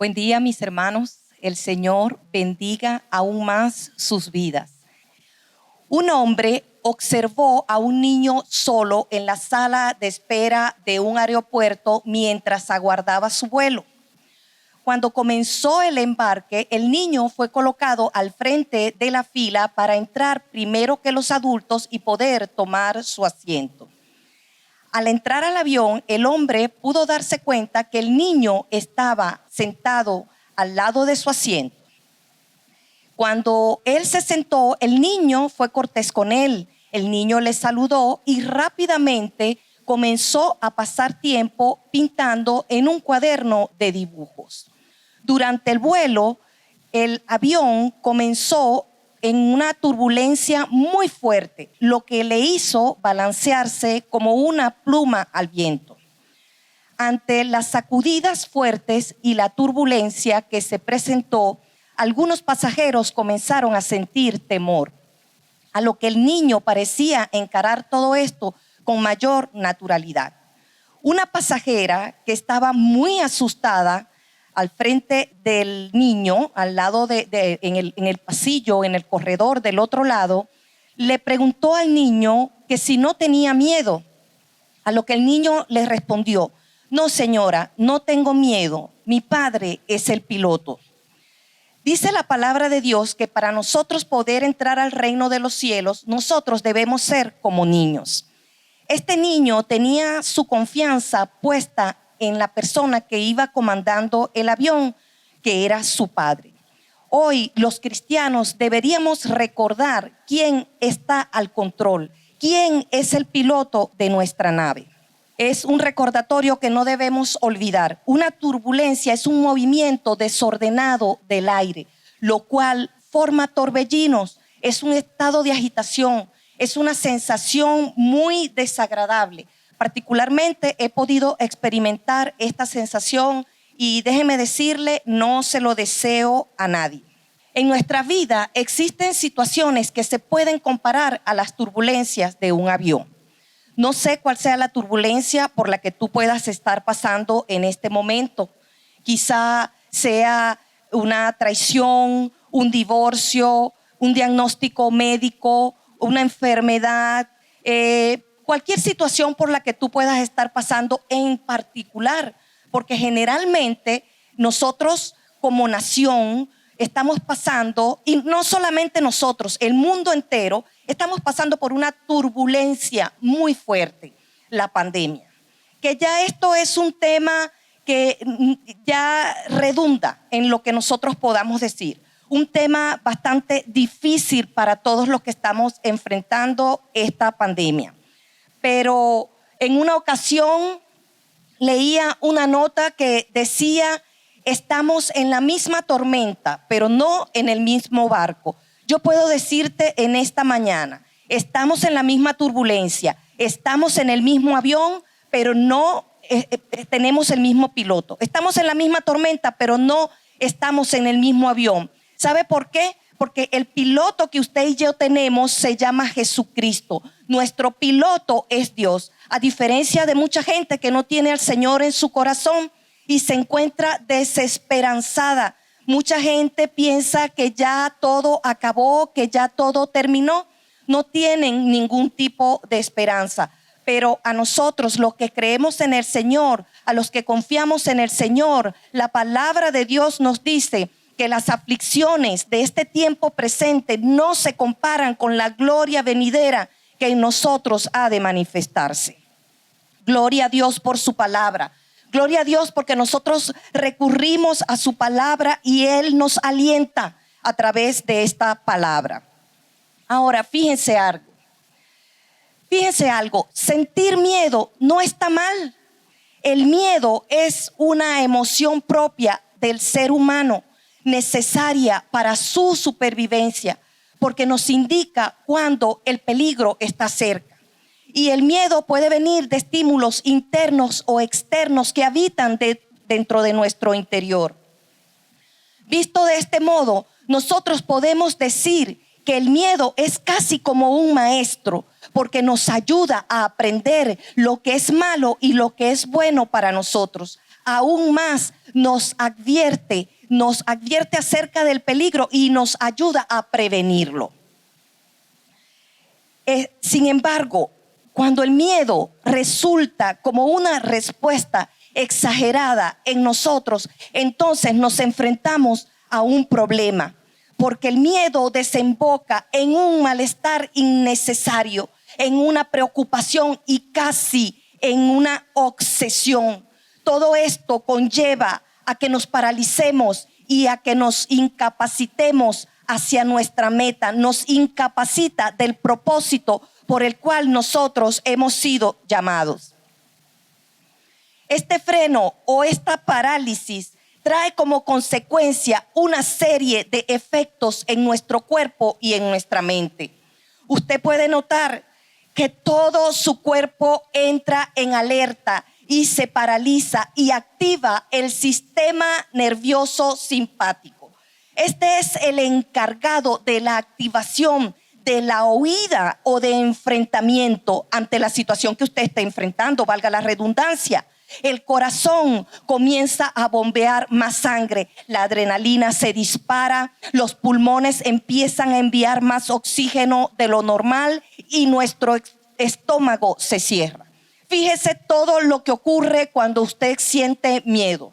Buen día, mis hermanos. El Señor bendiga aún más sus vidas. Un hombre observó a un niño solo en la sala de espera de un aeropuerto mientras aguardaba su vuelo. Cuando comenzó el embarque, el niño fue colocado al frente de la fila para entrar primero que los adultos y poder tomar su asiento. Al entrar al avión, el hombre pudo darse cuenta que el niño estaba sentado al lado de su asiento. Cuando él se sentó, el niño fue cortés con él. El niño le saludó y rápidamente comenzó a pasar tiempo pintando en un cuaderno de dibujos. Durante el vuelo, el avión comenzó en una turbulencia muy fuerte, lo que le hizo balancearse como una pluma al viento. Ante las sacudidas fuertes y la turbulencia que se presentó, algunos pasajeros comenzaron a sentir temor, a lo que el niño parecía encarar todo esto con mayor naturalidad. Una pasajera que estaba muy asustada al frente del niño, al lado en el pasillo, en el corredor del otro lado, le preguntó al niño que si no tenía miedo, a lo que el niño le respondió: no, señora, no tengo miedo, mi padre es el piloto. Dice la palabra de Dios que para nosotros poder entrar al reino de los cielos, nosotros debemos ser como niños. Este niño tenía su confianza puesta en la persona que iba comandando el avión, que era su padre. Hoy los cristianos deberíamos recordar quién está al control, quién es el piloto de nuestra nave. Es un recordatorio que no debemos olvidar. Una turbulencia es un movimiento desordenado del aire, lo cual forma torbellinos, es un estado de agitación, es una sensación muy desagradable. Particularmente he podido experimentar esta sensación y déjeme decirle, no se lo deseo a nadie. En nuestra vida existen situaciones que se pueden comparar a las turbulencias de un avión. No sé cuál sea la turbulencia por la que tú puedas estar pasando en este momento. Quizá sea una traición, un divorcio, un diagnóstico médico, una enfermedad, cualquier situación por la que tú puedas estar pasando en particular, porque generalmente nosotros como nación estamos pasando, y no solamente nosotros, el mundo entero, estamos pasando por una turbulencia muy fuerte, la pandemia. Que ya esto es un tema que ya redunda en lo que nosotros podamos decir. Un tema bastante difícil para todos los que estamos enfrentando esta pandemia. Pero en una ocasión leía una nota que decía: estamos en la misma tormenta, pero no en el mismo barco. Yo puedo decirte en esta mañana, estamos en la misma turbulencia, estamos en el mismo avión, pero no tenemos el mismo piloto. Estamos en la misma tormenta, pero no estamos en el mismo avión. ¿Sabe por qué? Porque el piloto que usted y yo tenemos se llama Jesucristo. Nuestro piloto es Dios. A diferencia de mucha gente que no tiene al Señor en su corazón y se encuentra desesperanzada. Mucha gente piensa que ya todo acabó, que ya todo terminó. No tienen ningún tipo de esperanza. Pero a nosotros, los que creemos en el Señor, a los que confiamos en el Señor, la palabra de Dios nos dice que las aflicciones de este tiempo presente no se comparan con la gloria venidera que en nosotros ha de manifestarse. Gloria a Dios por su palabra. Gloria a Dios porque nosotros recurrimos a su palabra y Él nos alienta a través de esta palabra. Ahora, fíjense algo, sentir miedo no está mal. El miedo es una emoción propia del ser humano, necesaria para su supervivencia, porque nos indica cuando el peligro está cerca. Y el miedo puede venir de estímulos internos o externos que habitan dentro de nuestro interior. Visto de este modo, nosotros podemos decir que el miedo es casi como un maestro, porque nos ayuda a aprender lo que es malo y lo que es bueno para nosotros. aún más nos advierte acerca del peligro y nos ayuda a prevenirlo. Sin embargo, cuando el miedo resulta como una respuesta exagerada en nosotros, entonces nos enfrentamos a un problema, porque el miedo desemboca en un malestar innecesario, en una preocupación y casi en una obsesión. Todo esto conlleva a que nos paralicemos y a que nos incapacitemos hacia nuestra meta, nos incapacita del propósito por el cual nosotros hemos sido llamados. Este freno o esta parálisis trae como consecuencia una serie de efectos en nuestro cuerpo y en nuestra mente. Usted puede notar que todo su cuerpo entra en alerta y se paraliza y activa el sistema nervioso simpático. Este es el encargado de la activación de la huida o de enfrentamiento ante la situación que usted está enfrentando, valga la redundancia. El corazón comienza a bombear más sangre, la adrenalina se dispara, los pulmones empiezan a enviar más oxígeno de lo normal y nuestro estómago se cierra. Fíjese todo lo que ocurre cuando usted siente miedo.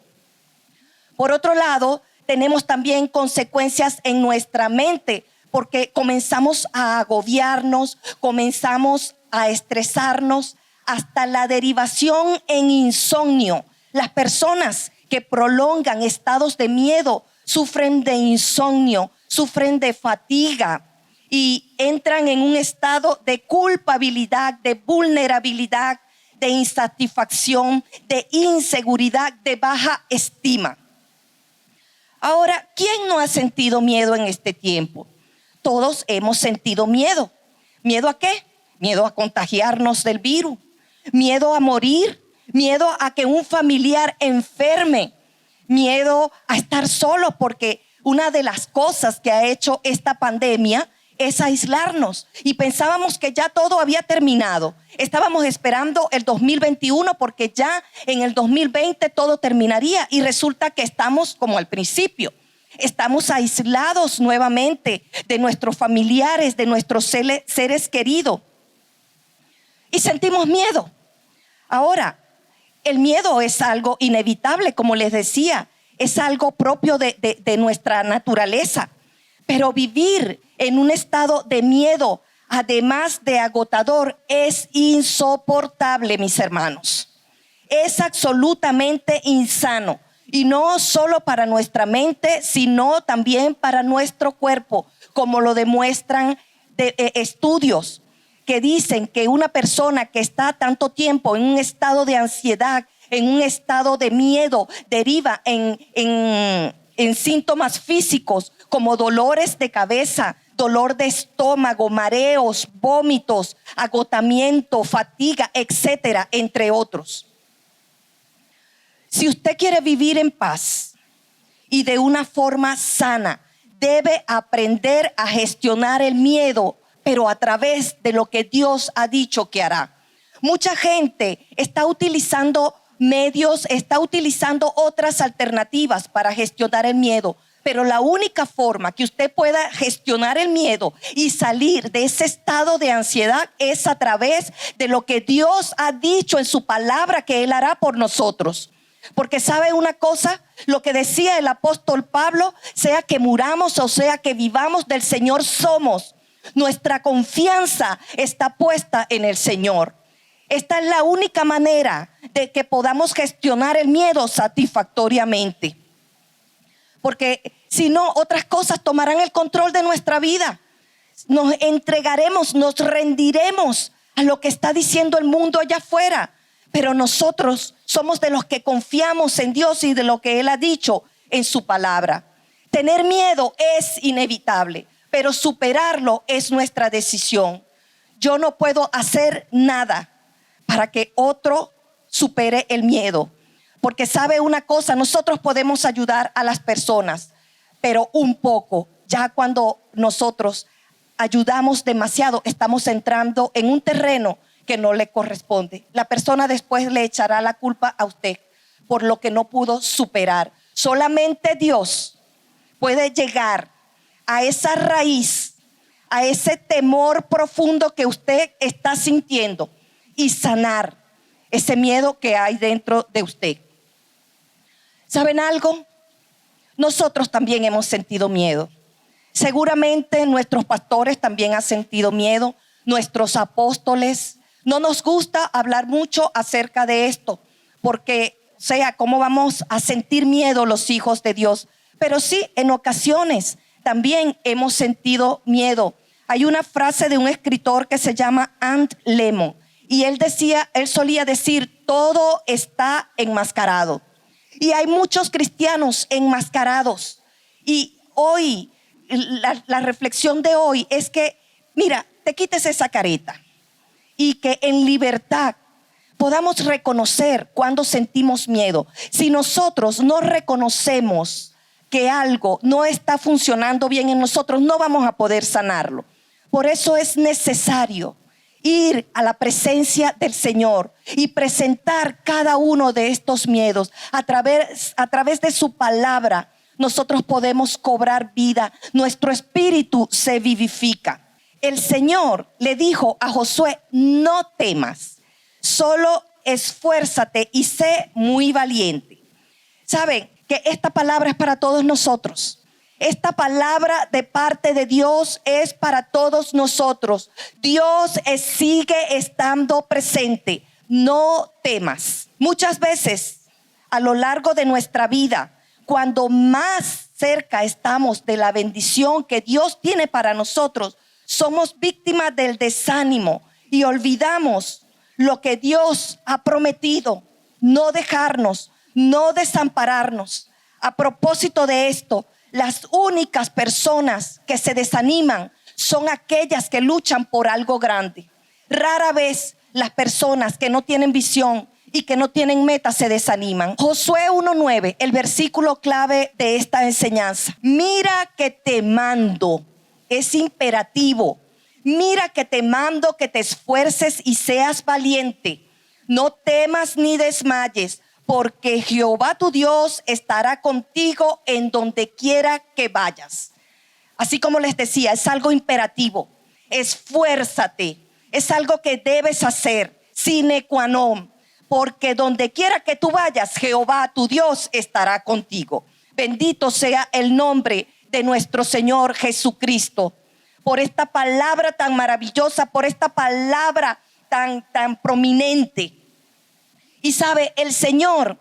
Por otro lado, tenemos también consecuencias en nuestra mente, porque comenzamos a agobiarnos, comenzamos a estresarnos, hasta la derivación en insomnio. Las personas que prolongan estados de miedo sufren de insomnio, sufren de fatiga y entran en un estado de culpabilidad, de vulnerabilidad, de insatisfacción, de inseguridad, de baja estima. Ahora, ¿quién no ha sentido miedo en este tiempo? Todos hemos sentido miedo. ¿Miedo a qué? Miedo a contagiarnos del virus, miedo a morir, miedo a que un familiar enferme, miedo a estar solo, porque una de las cosas que ha hecho esta pandemia es aislarnos y pensábamos que ya todo había terminado. Estábamos esperando el 2021 porque ya en el 2020 todo terminaría y resulta que estamos como al principio. Estamos aislados nuevamente de nuestros familiares, de nuestros seres queridos y sentimos miedo. Ahora, el miedo es algo inevitable, como les decía, es algo propio de nuestra naturaleza, pero vivir en un estado de miedo, además de agotador, es insoportable, mis hermanos. Es absolutamente insano. Y no solo para nuestra mente, sino también para nuestro cuerpo, como lo demuestran estudios que dicen que una persona que está tanto tiempo en un estado de ansiedad, en un estado de miedo, deriva en síntomas físicos como dolores de cabeza, dolor de estómago, mareos, vómitos, agotamiento, fatiga, etcétera, entre otros. Si usted quiere vivir en paz y de una forma sana, debe aprender a gestionar el miedo, pero a través de lo que Dios ha dicho que hará. Mucha gente está utilizando medios, está utilizando otras alternativas para gestionar el miedo, pero la única forma que usted pueda gestionar el miedo y salir de ese estado de ansiedad es a través de lo que Dios ha dicho en su palabra que Él hará por nosotros. Porque ¿sabe una cosa? Lo que decía el apóstol Pablo, sea que muramos o sea que vivamos, del Señor somos. Nuestra confianza está puesta en el Señor. Esta es la única manera de que podamos gestionar el miedo satisfactoriamente. Porque si no, otras cosas tomarán el control de nuestra vida. Nos entregaremos, nos rendiremos a lo que está diciendo el mundo allá afuera. Pero nosotros somos de los que confiamos en Dios y de lo que Él ha dicho en su palabra. Tener miedo es inevitable, pero superarlo es nuestra decisión. Yo no puedo hacer nada para que otro supere el miedo. Porque sabe una cosa, nosotros podemos ayudar a las personas, pero un poco. Ya cuando nosotros ayudamos demasiado, estamos entrando en un terreno que no le corresponde. La persona después le echará la culpa a usted. por lo que no pudo superar. Solamente Dios puede llegar a esa raíz, a ese temor profundo que usted está sintiendo y sanar ese miedo que hay dentro de usted. ¿Saben algo? Nosotros también hemos sentido miedo. Seguramente nuestros pastores también han sentido miedo, nuestros apóstoles. No nos gusta hablar mucho acerca de esto, porque, ¿cómo vamos a sentir miedo los hijos de Dios? Pero sí, en ocasiones también hemos sentido miedo. Hay una frase de un escritor que se llama Ant Lemon, y él solía decir, todo está enmascarado. Y hay muchos cristianos enmascarados. Y hoy, la reflexión de hoy es que, mira, te quites esa careta y que en libertad podamos reconocer cuando sentimos miedo. Si nosotros no reconocemos que algo no está funcionando bien en nosotros, no vamos a poder sanarlo. Por eso es necesario ir a la presencia del Señor y presentar cada uno de estos miedos. A través de su palabra, nosotros podemos cobrar vida. Nuestro espíritu se vivifica. El Señor le dijo a Josué, no temas, solo esfuérzate y sé muy valiente. ¿Saben que esta palabra es para todos nosotros? Esta palabra de parte de Dios es para todos nosotros. Dios sigue estando presente. No temas. Muchas veces a lo largo de nuestra vida, cuando más cerca estamos de la bendición que Dios tiene para nosotros, somos víctimas del desánimo y olvidamos lo que Dios ha prometido, no dejarnos, no desampararnos. A propósito de esto, las únicas personas que se desaniman son aquellas que luchan por algo grande. Rara vez las personas que no tienen visión y que no tienen meta se desaniman. Josué 1:9, el versículo clave de esta enseñanza. Mira que te mando, es imperativo. Mira que te mando que te esfuerces y seas valiente. No temas ni desmayes, porque Jehová tu Dios estará contigo en donde quiera que vayas. Así como les decía, es algo imperativo. Esfuérzate, es algo que debes hacer, sine qua non, porque donde quiera que tú vayas, Jehová tu Dios estará contigo. Bendito sea el nombre de nuestro Señor Jesucristo, por esta palabra tan maravillosa, por esta palabra tan prominente. Y sabe, el Señor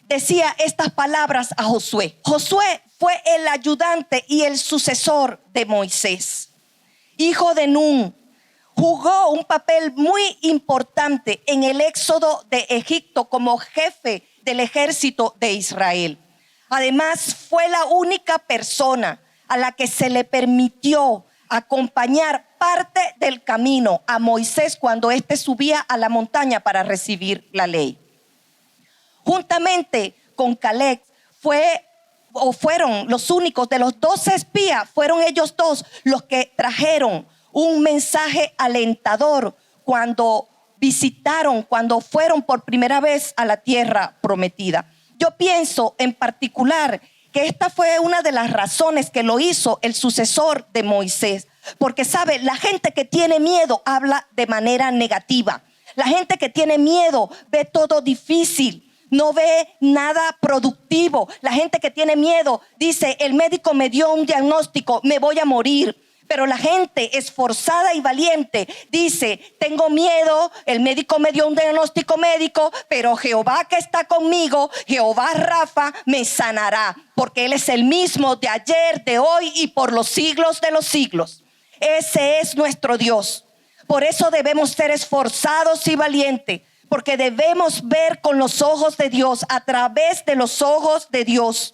decía estas palabras a Josué. Josué fue el ayudante y el sucesor de Moisés. Hijo de Nun, jugó un papel muy importante en el éxodo de Egipto como jefe del ejército de Israel. Además, fue la única persona a la que se le permitió acompañar parte del camino a Moisés cuando éste subía a la montaña para recibir la ley. Juntamente con Caleb fueron los únicos de los 12 espías, fueron ellos dos los que trajeron un mensaje alentador cuando fueron por primera vez a la tierra prometida. Yo pienso en particular que esta fue una de las razones que lo hizo el sucesor de Moisés. Porque sabe, la gente que tiene miedo habla de manera negativa. La gente que tiene miedo ve todo difícil, no ve nada productivo. La gente que tiene miedo dice, el médico me dio un diagnóstico, me voy a morir. Pero la gente esforzada y valiente dice, tengo miedo, el médico me dio un diagnóstico médico, pero Jehová que está conmigo, Jehová Rafa, me sanará, porque Él es el mismo de ayer, de hoy y por los siglos de los siglos. Ese es nuestro Dios. Por eso debemos ser esforzados y valientes, porque debemos ver con los ojos de Dios, a través de los ojos de Dios.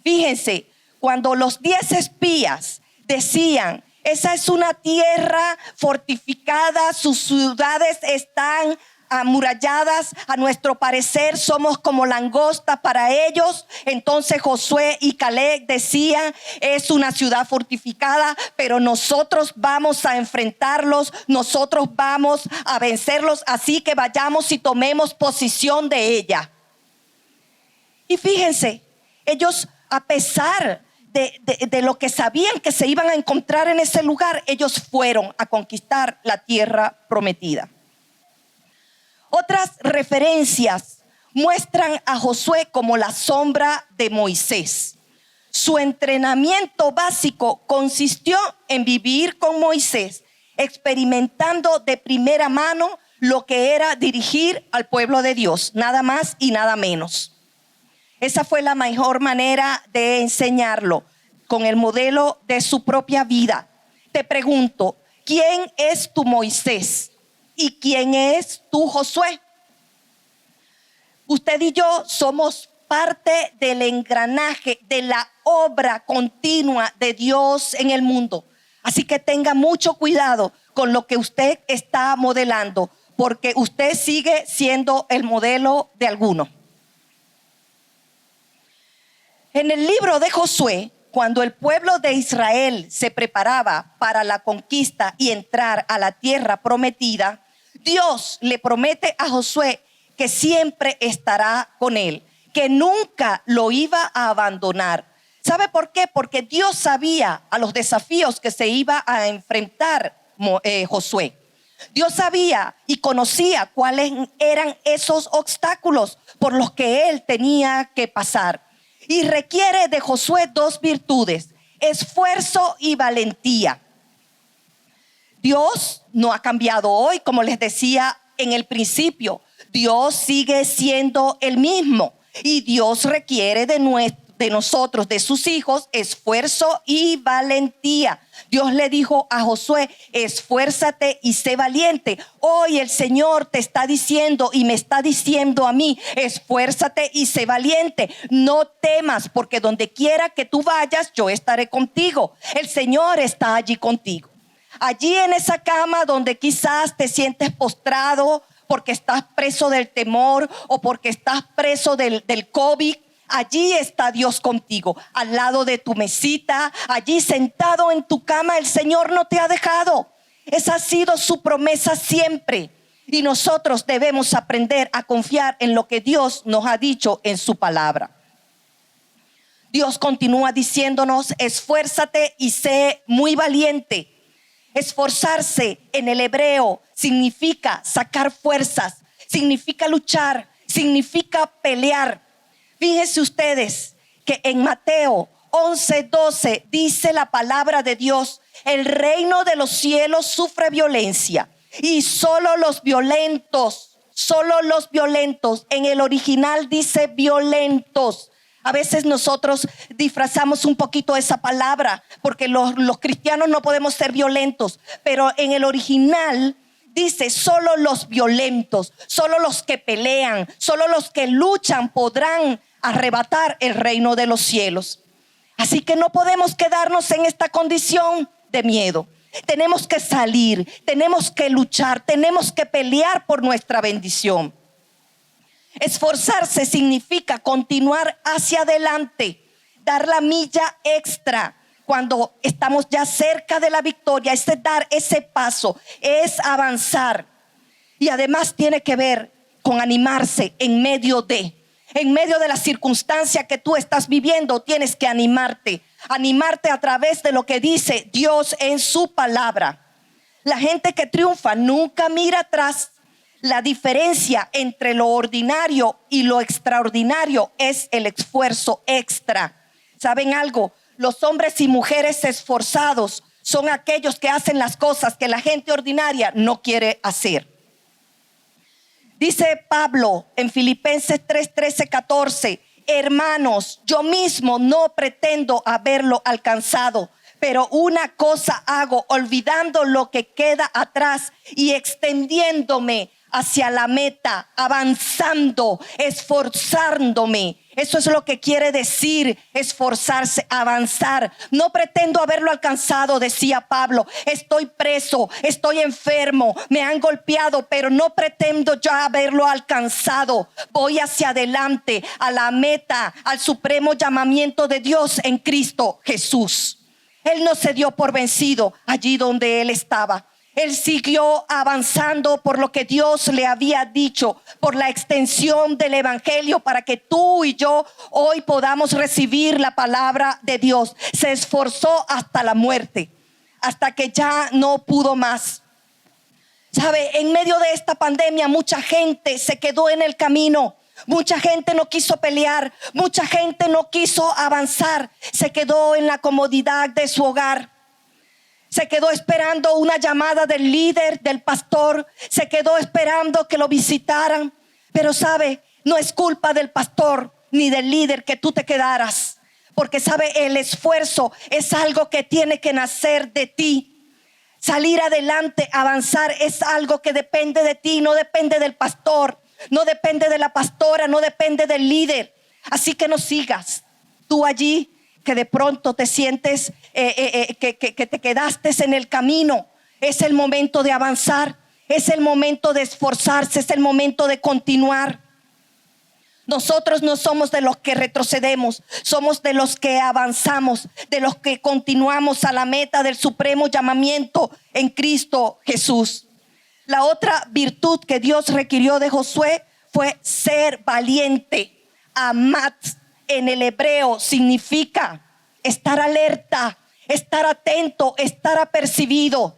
Fíjense, cuando los 10 espías decían, esa es una tierra fortificada, sus ciudades están amuralladas, a nuestro parecer somos como langosta para ellos. Entonces Josué y Caleb decían, es una ciudad fortificada, pero nosotros vamos a enfrentarlos, nosotros vamos a vencerlos, así que vayamos y tomemos posición de ella. Y fíjense, ellos, a pesar de lo que sabían que se iban a encontrar en ese lugar, ellos fueron a conquistar la tierra prometida. Otras referencias muestran a Josué como la sombra de Moisés. Su entrenamiento básico consistió en vivir con Moisés, experimentando de primera mano lo que era dirigir al pueblo de Dios, nada más y nada menos. Esa fue la mejor manera de enseñarlo, con el modelo de su propia vida. Te pregunto, ¿quién es tu Moisés y quién es tu Josué? Usted y yo somos parte del engranaje, de la obra continua de Dios en el mundo. Así que tenga mucho cuidado con lo que usted está modelando, porque usted sigue siendo el modelo de alguno. En el libro de Josué, cuando el pueblo de Israel se preparaba para la conquista y entrar a la tierra prometida, Dios le promete a Josué que siempre estará con él, que nunca lo iba a abandonar. ¿Sabe por qué? Porque Dios sabía a los desafíos que se iba a enfrentar Josué. Dios sabía y conocía cuáles eran esos obstáculos por los que él tenía que pasar. Y requiere de Josué dos virtudes: esfuerzo y valentía. Dios no ha cambiado hoy, como les decía en el principio. Dios sigue siendo el mismo y Dios requiere de nosotros, de sus hijos, esfuerzo y valentía. Dios le dijo a Josué: esfuérzate y sé valiente. Hoy el Señor te está diciendo y me está diciendo a mí: esfuérzate y sé valiente. No temas, porque donde quiera que tú vayas, yo estaré contigo. El Señor está allí contigo. Allí en esa cama donde quizás te sientes postrado porque estás preso del temor o porque estás preso del COVID, allí está Dios contigo, al lado de tu mesita, allí sentado en tu cama. El Señor no te ha dejado. Esa ha sido su promesa siempre. Y nosotros debemos aprender a confiar en lo que Dios nos ha dicho en su palabra. Dios continúa diciéndonos: esfuérzate y sé muy valiente. Esforzarse en el hebreo significa sacar fuerzas, significa luchar, significa pelear. Fíjense ustedes que en Mateo 11:12 dice la palabra de Dios: el reino de los cielos sufre violencia y solo los violentos, en el original dice violentos. A veces nosotros disfrazamos un poquito esa palabra porque los cristianos no podemos ser violentos, pero en el original dice: solo los violentos, solo los que pelean, solo los que luchan podrán arrebatar el reino de los cielos. Así que no podemos quedarnos en esta condición de miedo. Tenemos que salir, tenemos que luchar, tenemos que pelear por nuestra bendición. Esforzarse significa continuar hacia adelante, dar la milla extra cuando estamos ya cerca de la victoria. Es dar ese paso, es avanzar. Y además tiene que ver con animarse en medio de la circunstancia que tú estás viviendo. Tienes que animarte a través de lo que dice Dios en su palabra. La gente que triunfa nunca mira atrás. La diferencia entre lo ordinario y lo extraordinario es el esfuerzo extra. ¿Saben algo? Los hombres y mujeres esforzados son aquellos que hacen las cosas que la gente ordinaria no quiere hacer. Dice Pablo en Filipenses 3:13-14: hermanos, yo mismo no pretendo haberlo alcanzado, pero una cosa hago, olvidando lo que queda atrás y extendiéndome hacia la meta, avanzando, esforzándome. Eso es lo que quiere decir esforzarse, avanzar. No pretendo haberlo alcanzado, decía Pablo. Estoy preso, estoy enfermo, me han golpeado, pero no pretendo ya haberlo alcanzado. Voy hacia adelante, a la meta, al supremo llamamiento de Dios en Cristo Jesús. Él no se dio por vencido allí donde él estaba. Él siguió avanzando por lo que Dios le había dicho, por la extensión del evangelio para que tú y yo hoy podamos recibir la palabra de Dios. Se esforzó hasta la muerte, hasta que ya no pudo más. ¿Sabe? En medio de esta pandemia mucha gente se quedó en el camino. Mucha gente no quiso pelear, mucha gente no quiso avanzar, se quedó en la comodidad de su hogar. Se quedó esperando una llamada del líder, del pastor. Se quedó esperando que lo visitaran. Pero sabe, no es culpa del pastor ni del líder que tú te quedaras. Porque sabe, el esfuerzo es algo que tiene que nacer de ti. Salir adelante, avanzar es algo que depende de ti, no depende del pastor, no depende de la pastora, no depende del líder. Así que no sigas tú allí, que de pronto te sientes que te quedaste en el camino. Es el momento de avanzar, es el momento de esforzarse, es el momento de continuar. Nosotros no somos de los que retrocedemos, somos de los que avanzamos, de los que continuamos a la meta del supremo llamamiento en Cristo Jesús. La otra virtud que Dios requirió de Josué fue ser valiente. Amat en el hebreo significa estar alerta, estar atento, estar apercibido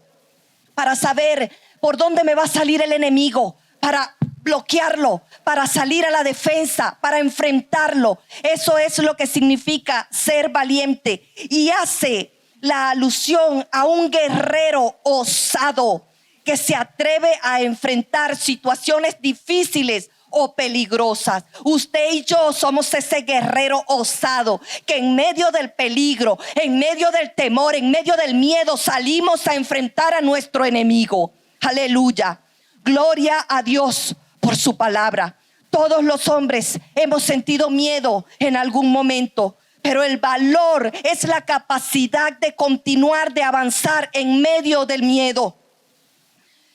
para saber por dónde me va a salir el enemigo, para bloquearlo, para salir a la defensa, para enfrentarlo. Eso es lo que significa ser valiente, y hace la alusión a un guerrero osado que se atreve a enfrentar situaciones difíciles o peligrosas. Usted y yo somos ese guerrero osado que en medio del peligro, en medio del temor, en medio del miedo salimos a enfrentar a nuestro enemigo. Aleluya. Gloria a Dios por su palabra. Todos los hombres hemos sentido miedo en algún momento, pero el valor es la capacidad de continuar, de avanzar en medio del miedo.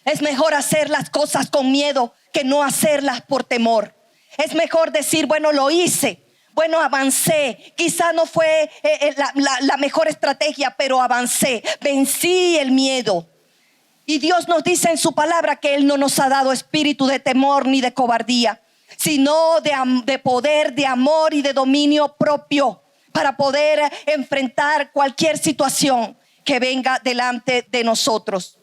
Es mejor hacer las cosas con miedo que no hacerlas por temor. Es mejor decir, bueno, lo hice, bueno, avancé. Quizá no fue la mejor estrategia, pero avancé, vencí el miedo. Y Dios nos dice en su palabra que Él no nos ha dado espíritu de temor ni de cobardía, sino de poder, de amor y de dominio propio, para poder enfrentar cualquier situación que venga delante de nosotros.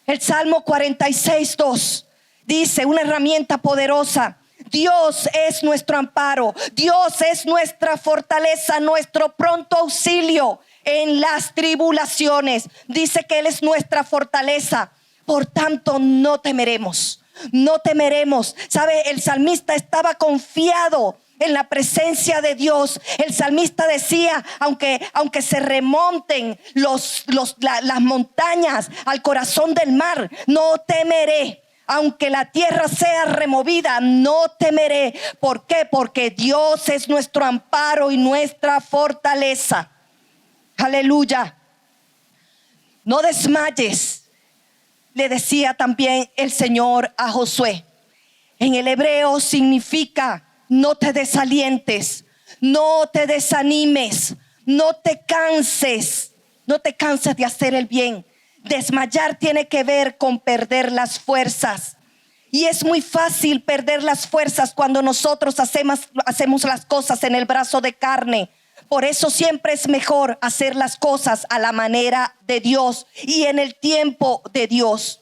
El Salmo 46:2 dice, una herramienta poderosa: Dios es nuestro amparo, Dios es nuestra fortaleza, nuestro pronto auxilio en las tribulaciones. Dice que Él es nuestra fortaleza, por tanto no temeremos, no temeremos. ¿Sabe? El salmista estaba confiado en la presencia de Dios. El salmista decía, aunque se remonten las montañas al corazón del mar, no temeré. Aunque la tierra sea removida, no temeré. ¿Por qué? Porque Dios es nuestro amparo y nuestra fortaleza. Aleluya. No desmayes, le decía también el Señor a Josué. En el hebreo significa: no te desalientes, no te desanimes, no te canses de hacer el bien. Desmayar tiene que ver con perder las fuerzas. Y es muy fácil perder las fuerzas cuando nosotros hacemos las cosas en el brazo de carne. Por eso siempre es mejor hacer las cosas a la manera de Dios y en el tiempo de Dios.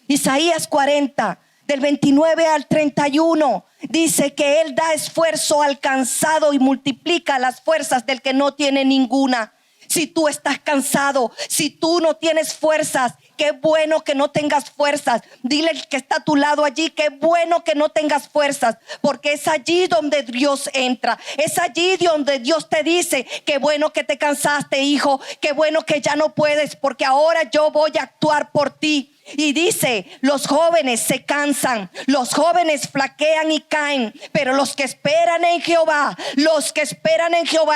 Isaías 40, del 29 al 31, dice que Él da esfuerzo al cansado y multiplica las fuerzas del que no tiene ninguna. Si tú estás cansado, si tú no tienes fuerzas, qué bueno que no tengas fuerzas. Dile al que está a tu lado allí, qué bueno que no tengas fuerzas, porque es allí donde Dios entra. Es allí donde Dios te dice, qué bueno que te cansaste, hijo, qué bueno que ya no puedes, porque ahora yo voy a actuar por ti. Y dice, los jóvenes se cansan, los jóvenes flaquean y caen, pero los que esperan en Jehová,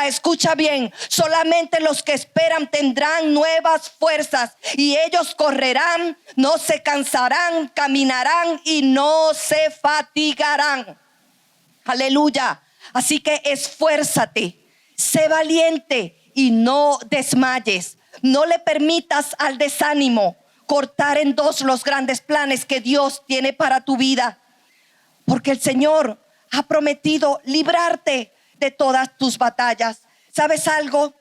escucha bien, solamente los que esperan tendrán nuevas fuerzas, y ellos correrán, no se cansarán, caminarán y no se fatigarán. Aleluya. Así que esfuérzate, sé valiente y no desmayes. No le permitas al desánimo, cortar en dos los grandes planes que Dios tiene para tu vida. Porque el Señor ha prometido librarte de todas tus batallas. ¿Sabes algo?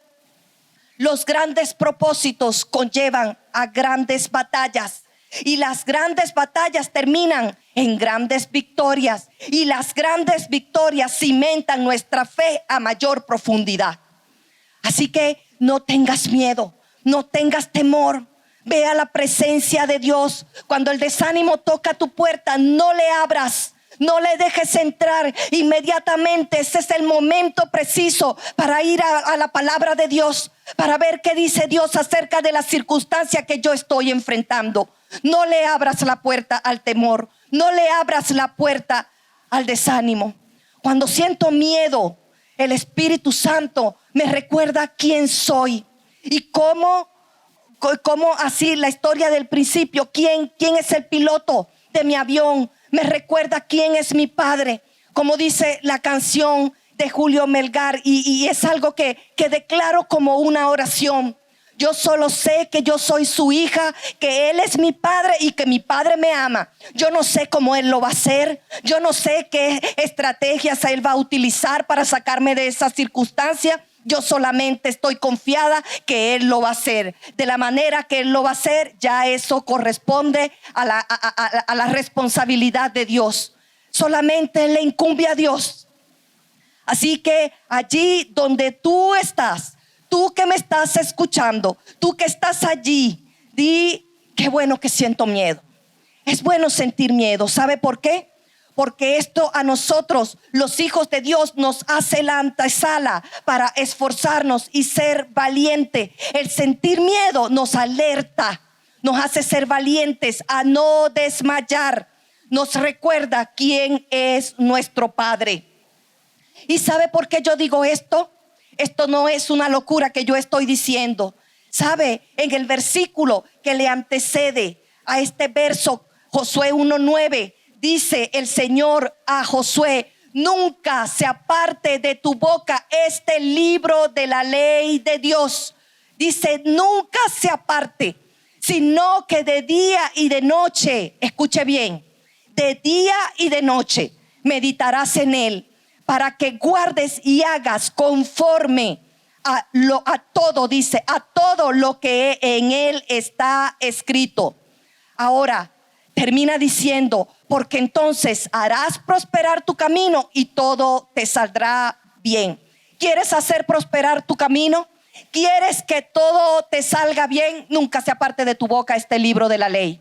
Los grandes propósitos conllevan a grandes batallas. Y las grandes batallas terminan en grandes victorias. Y las grandes victorias cimentan nuestra fe a mayor profundidad. Así que no tengas miedo, no tengas temor. Ve a la presencia de Dios. Cuando el desánimo toca tu puerta, no le abras. No le dejes entrar inmediatamente. Ese es el momento preciso para ir a la palabra de Dios, para ver qué dice Dios acerca de la circunstancia que yo estoy enfrentando. No le abras la puerta al temor. No le abras la puerta al desánimo. Cuando siento miedo, el Espíritu Santo me recuerda quién soy y cómo así la historia del principio. ¿Quién es el piloto de mi avión? Me recuerda quién es mi padre, como dice la canción de Julio Melgar, y es algo que declaro como una oración. Yo solo sé que yo soy su hija, que Él es mi padre y que mi padre me ama. Yo no sé cómo Él lo va a hacer. Yo no sé qué estrategias Él va a utilizar para sacarme de esa circunstancia. Yo solamente estoy confiada que Él lo va a hacer. De la manera que Él lo va a hacer, ya eso corresponde a la responsabilidad de Dios. Solamente le incumbe a Dios. Así que allí donde tú estás, tú que me estás escuchando, tú que estás allí, di: qué bueno que siento miedo. Es bueno sentir miedo. ¿Sabe por qué? Porque esto a nosotros, los hijos de Dios, nos hace la antesala para esforzarnos y ser valiente. El sentir miedo nos alerta, nos hace ser valientes, a no desmayar. Nos recuerda quién es nuestro Padre. ¿Y sabe por qué yo digo esto? Esto no es una locura que yo estoy diciendo. ¿Sabe? En el versículo que le antecede a este verso, Josué 1:9, dice el Señor a Josué: nunca se aparte de tu boca este libro de la ley de Dios. Dice: nunca se aparte, sino que de día y de noche, escuche bien, de día y de noche meditarás en él, para que guardes y hagas conforme a todo, dice, a todo lo que en él está escrito. Ahora termina diciendo: porque entonces harás prosperar tu camino y todo te saldrá bien. ¿Quieres hacer prosperar tu camino? ¿Quieres que todo te salga bien? Nunca se aparte de tu boca este libro de la ley.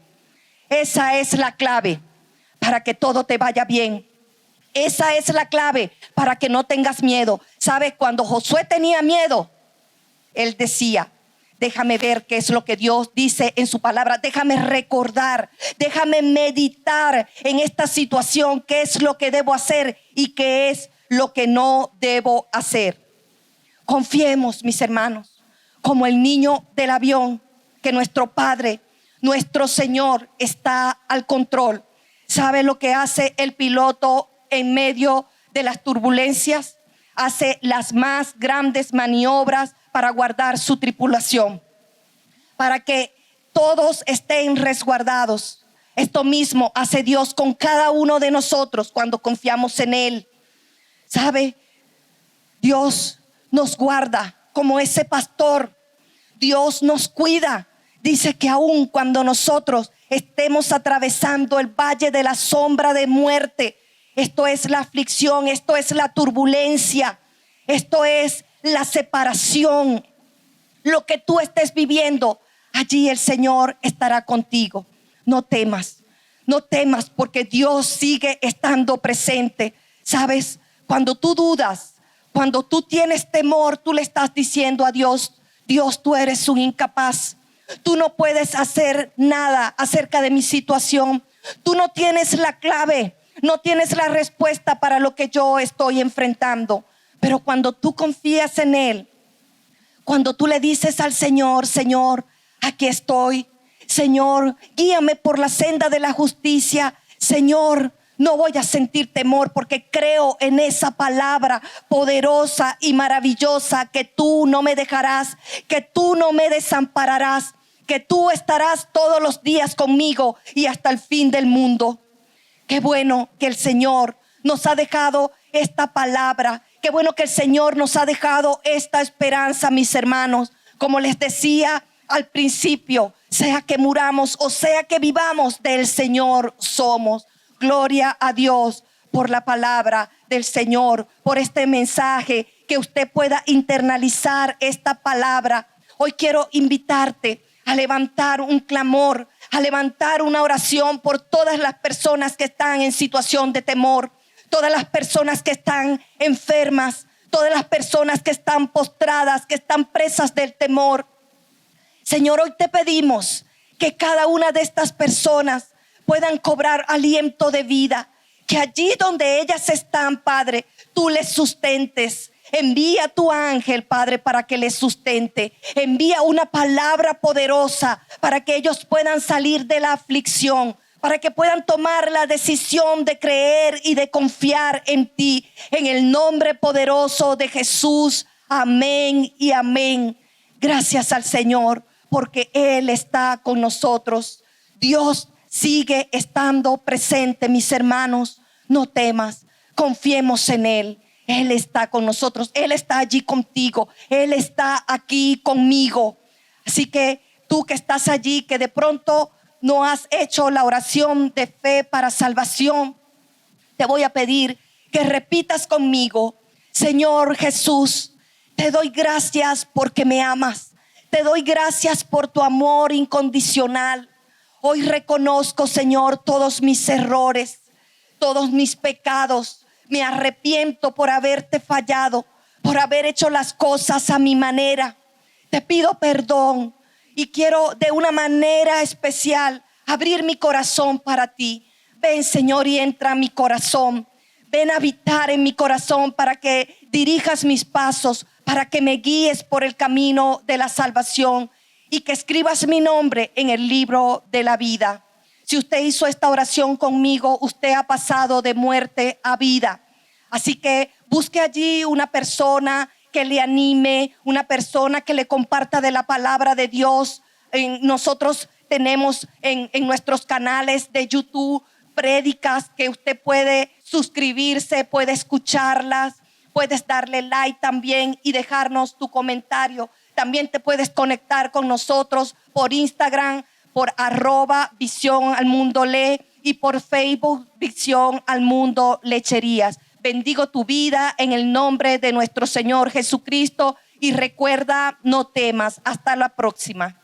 Esa es la clave para que todo te vaya bien. Esa es la clave para que no tengas miedo. ¿Sabes? Cuando Josué tenía miedo, él decía: déjame ver qué es lo que Dios dice en su palabra. Déjame recordar, déjame meditar en esta situación, qué es lo que debo hacer y qué es lo que no debo hacer. Confiemos, mis hermanos, como el niño del avión, que nuestro Padre, nuestro Señor, está al control. ¿Sabe lo que hace el piloto en medio de las turbulencias? Hace las más grandes maniobras para guardar su tripulación, para que todos estén resguardados. Esto mismo hace Dios con cada uno de nosotros cuando confiamos en Él. ¿Sabe? Dios nos guarda como ese pastor. Dios nos cuida. Dice que aun cuando nosotros estemos atravesando el valle de la sombra de muerte, esto es la aflicción, esto es la turbulencia, esto es la separación, lo que tú estés viviendo, allí el Señor estará contigo. No temas, no temas, porque Dios sigue estando presente. ¿Sabes? Cuando tú dudas, cuando tú tienes temor, tú le estás diciendo a Dios: Dios, tú eres un incapaz. Tú no puedes hacer nada acerca de mi situación. Tú no tienes la clave, no tienes la respuesta para lo que yo estoy enfrentando. Pero cuando tú confías en Él, cuando tú le dices al Señor: Señor, aquí estoy. Señor, guíame por la senda de la justicia. Señor, no voy a sentir temor, porque creo en esa palabra poderosa y maravillosa, que tú no me dejarás, que tú no me desampararás, que tú estarás todos los días conmigo y hasta el fin del mundo. Qué bueno que el Señor nos ha dejado esta palabra. Qué bueno que el Señor nos ha dejado esta esperanza, mis hermanos. Como les decía al principio, sea que muramos o sea que vivamos, del Señor somos. Gloria a Dios por la palabra del Señor, por este mensaje, que usted pueda internalizar esta palabra. Hoy quiero invitarte a levantar un clamor, a levantar una oración por todas las personas que están en situación de temor, todas las personas que están enfermas, todas las personas que están postradas, que están presas del temor. Señor, hoy te pedimos que cada una de estas personas puedan cobrar aliento de vida, que allí donde ellas están, Padre, tú les sustentes. Envía tu ángel, Padre, para que les sustente. Envía una palabra poderosa para que ellos puedan salir de la aflicción, para que puedan tomar la decisión de creer y de confiar en ti. En el nombre poderoso de Jesús. Amén y amén. Gracias al Señor, porque Él está con nosotros. Dios sigue estando presente, mis hermanos. No temas, confiemos en Él. Él está con nosotros, Él está allí contigo, Él está aquí conmigo. Así que tú que estás allí, que de pronto no has hecho la oración de fe para salvación, te voy a pedir que repitas conmigo: Señor Jesús, te doy gracias porque me amas. Te doy gracias por tu amor incondicional. Hoy reconozco, Señor, todos mis errores, todos mis pecados. Me arrepiento por haberte fallado, por haber hecho las cosas a mi manera. Te pido perdón y quiero de una manera especial abrir mi corazón para ti. Ven, Señor, y entra a mi corazón. Ven a habitar en mi corazón para que dirijas mis pasos, para que me guíes por el camino de la salvación y que escribas mi nombre en el libro de la vida. Si usted hizo esta oración conmigo, usted ha pasado de muerte a vida. Así que busque allí una persona que le anime, una persona que le comparta de la palabra de Dios. Nosotros tenemos en nuestros canales de YouTube prédicas que usted puede suscribirse, puede escucharlas, puedes darle like también y dejarnos tu comentario. También te puedes conectar con nosotros por Instagram, por @Visión al Mundo Lee y por Facebook Visión al Mundo Lecherías. Bendigo tu vida en el nombre de nuestro Señor Jesucristo y recuerda, no temas. Hasta la próxima.